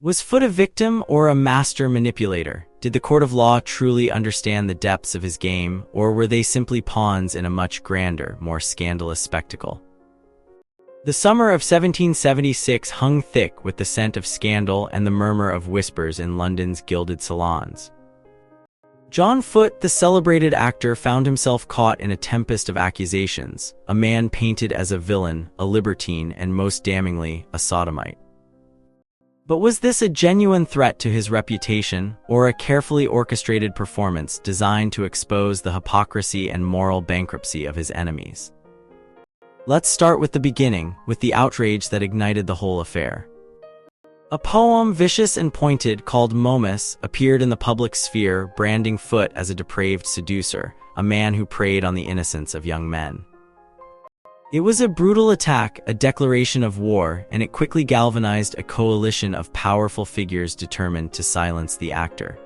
Was Foote a victim or a master manipulator? Did the court of law truly understand the depths of his game, or were they simply pawns in a much grander, more scandalous spectacle? The summer of 1776 hung thick with the scent of scandal and the murmur of whispers in London's gilded salons. John Foote, the celebrated actor, found himself caught in a tempest of accusations, a man painted as a villain, a libertine, and most damningly, a sodomite. But was this a genuine threat to his reputation, or a carefully orchestrated performance designed to expose the hypocrisy and moral bankruptcy of his enemies? Let's start with the beginning, with the outrage that ignited the whole affair. A poem vicious and pointed called Momus appeared in the public sphere, branding Foote as a depraved seducer, a man who preyed on the innocence of young men. It was a brutal attack, a declaration of war, and it quickly galvanized a coalition of powerful figures determined to silence the actor.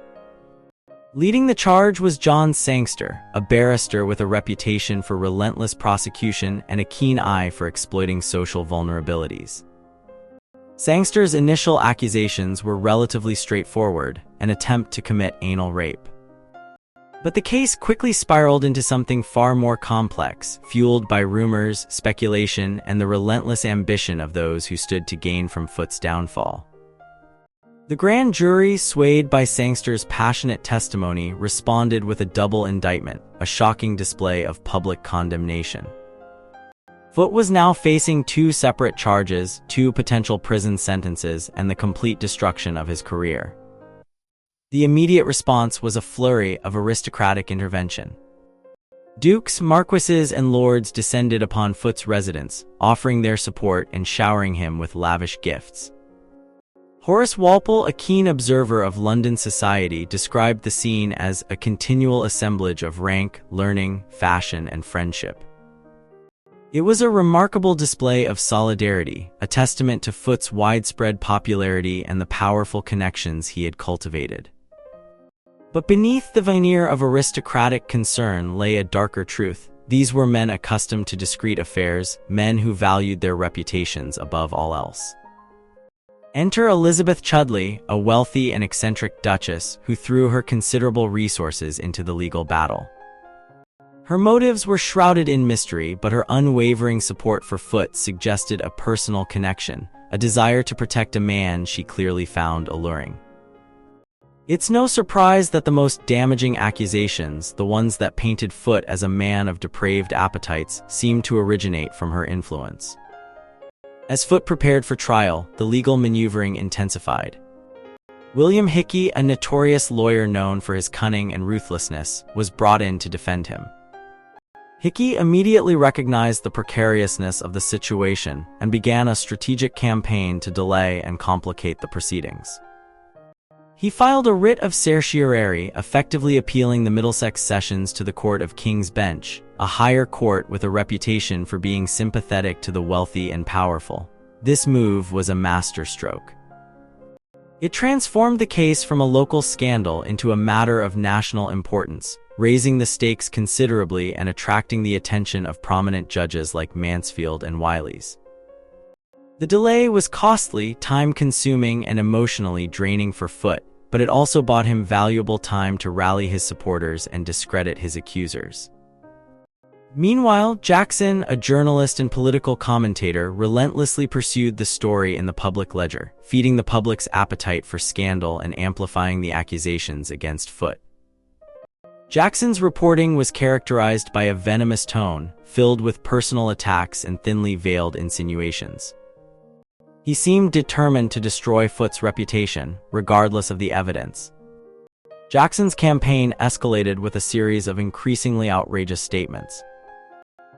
Leading the charge was John Sangster, a barrister with a reputation for relentless prosecution and a keen eye for exploiting social vulnerabilities. Sangster's initial accusations were relatively straightforward, an attempt to commit anal rape. But the case quickly spiraled into something far more complex, fueled by rumors, speculation, and the relentless ambition of those who stood to gain from Foote's downfall. The grand jury, swayed by Sangster's passionate testimony, responded with a double indictment, a shocking display of public condemnation. Foote was now facing two separate charges, two potential prison sentences, and the complete destruction of his career. The immediate response was a flurry of aristocratic intervention. Dukes, marquises, and lords descended upon Foote's residence, offering their support and showering him with lavish gifts. Horace Walpole, a keen observer of London society, described the scene as a continual assemblage of rank, learning, fashion, and friendship. It was a remarkable display of solidarity, a testament to Foote's widespread popularity and the powerful connections he had cultivated. But beneath the veneer of aristocratic concern lay a darker truth. These were men accustomed to discreet affairs, men who valued their reputations above all else. Enter Elizabeth Chudleigh, a wealthy and eccentric duchess who threw her considerable resources into the legal battle. Her motives were shrouded in mystery, but her unwavering support for Foote suggested a personal connection, a desire to protect a man she clearly found alluring. It's no surprise that the most damaging accusations, the ones that painted Foote as a man of depraved appetites, seemed to originate from her influence. As Foote prepared for trial, the legal maneuvering intensified. William Hickey, a notorious lawyer known for his cunning and ruthlessness, was brought in to defend him. Hickey immediately recognized the precariousness of the situation and began a strategic campaign to delay and complicate the proceedings. He filed a writ of certiorari, effectively appealing the Middlesex Sessions to the Court of King's Bench, a higher court with a reputation for being sympathetic to the wealthy and powerful. This move was a masterstroke. It transformed the case from a local scandal into a matter of national importance, raising the stakes considerably and attracting the attention of prominent judges like Mansfield and Wiley's. The delay was costly, time-consuming, and emotionally draining for Foote, but it also bought him valuable time to rally his supporters and discredit his accusers. Meanwhile, Jackson, a journalist and political commentator, relentlessly pursued the story in the public ledger, feeding the public's appetite for scandal and amplifying the accusations against Foote. Jackson's reporting was characterized by a venomous tone, filled with personal attacks and thinly veiled insinuations. He seemed determined to destroy Foote's reputation, regardless of the evidence. Jackson's campaign escalated with a series of increasingly outrageous statements.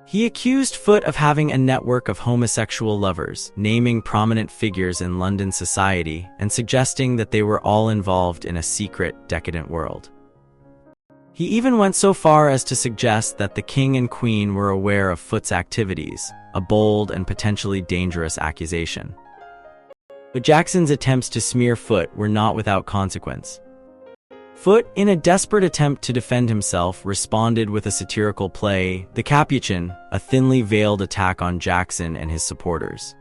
He accused Foote of having a network of homosexual lovers, naming prominent figures in London society and suggesting that they were all involved in a secret, decadent world. He even went so far as to suggest that the King and Queen were aware of Foote's activities, a bold and potentially dangerous accusation. But Jackson's attempts to smear Foote were not without consequence. Foote, in a desperate attempt to defend himself, responded with a satirical play, The Capuchin, a thinly veiled attack on Jackson and his supporters.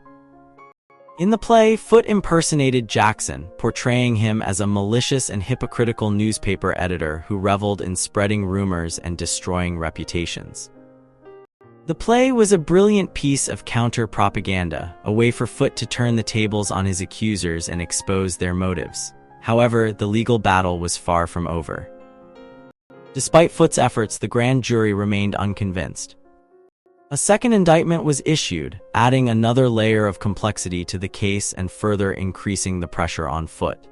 In the play, Foote impersonated Jackson, portraying him as a malicious and hypocritical newspaper editor who reveled in spreading rumors and destroying reputations. The play was a brilliant piece of counter-propaganda, a way for Foote to turn the tables on his accusers and expose their motives. However, the legal battle was far from over. Despite Foote's efforts, the grand jury remained unconvinced. A second indictment was issued, adding another layer of complexity to the case and further increasing the pressure on Foote.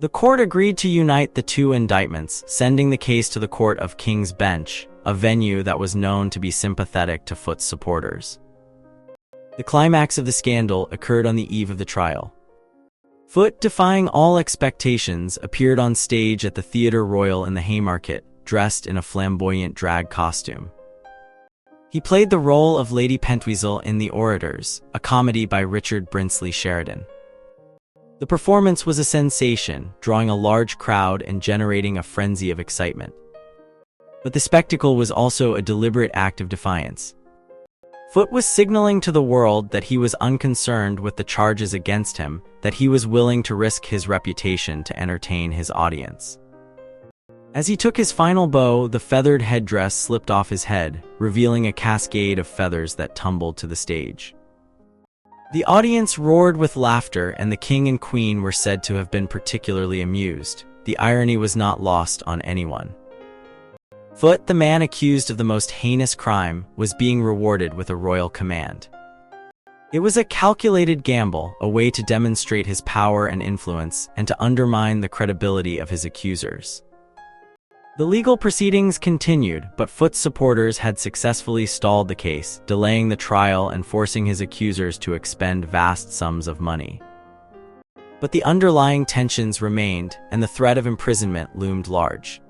The court agreed to unite the two indictments, sending the case to the Court of King's Bench, a venue that was known to be sympathetic to Foote's supporters. The climax of the scandal occurred on the eve of the trial. Foote, defying all expectations, appeared on stage at the Theatre Royal in the Haymarket, dressed in a flamboyant drag costume. He played the role of Lady Pentweasel in The Orators, a comedy by Richard Brinsley Sheridan. The performance was a sensation, drawing a large crowd and generating a frenzy of excitement. But the spectacle was also a deliberate act of defiance. Foote was signaling to the world that he was unconcerned with the charges against him, that he was willing to risk his reputation to entertain his audience. As he took his final bow, the feathered headdress slipped off his head, revealing a cascade of feathers that tumbled to the stage. The audience roared with laughter, and the king and queen were said to have been particularly amused. The irony was not lost on anyone. Foote, the man accused of the most heinous crime, was being rewarded with a royal command. It was a calculated gamble, a way to demonstrate his power and influence, and to undermine the credibility of his accusers. The legal proceedings continued, but Foote's supporters had successfully stalled the case, delaying the trial and forcing his accusers to expend vast sums of money. But the underlying tensions remained, and the threat of imprisonment loomed large.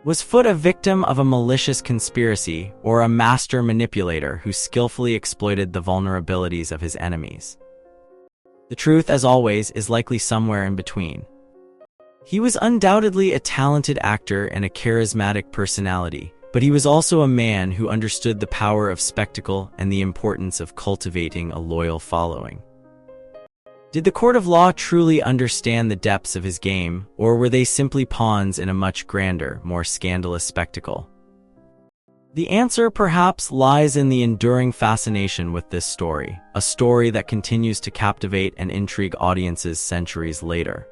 Was Foote a victim of a malicious conspiracy, or a master manipulator who skillfully exploited the vulnerabilities of his enemies? The truth, as always, is likely somewhere in between. He was undoubtedly a talented actor and a charismatic personality, but he was also a man who understood the power of spectacle and the importance of cultivating a loyal following. Did the court of law truly understand the depths of his game, or were they simply pawns in a much grander, more scandalous spectacle? The answer perhaps lies in the enduring fascination with this story, a story that continues to captivate and intrigue audiences centuries later.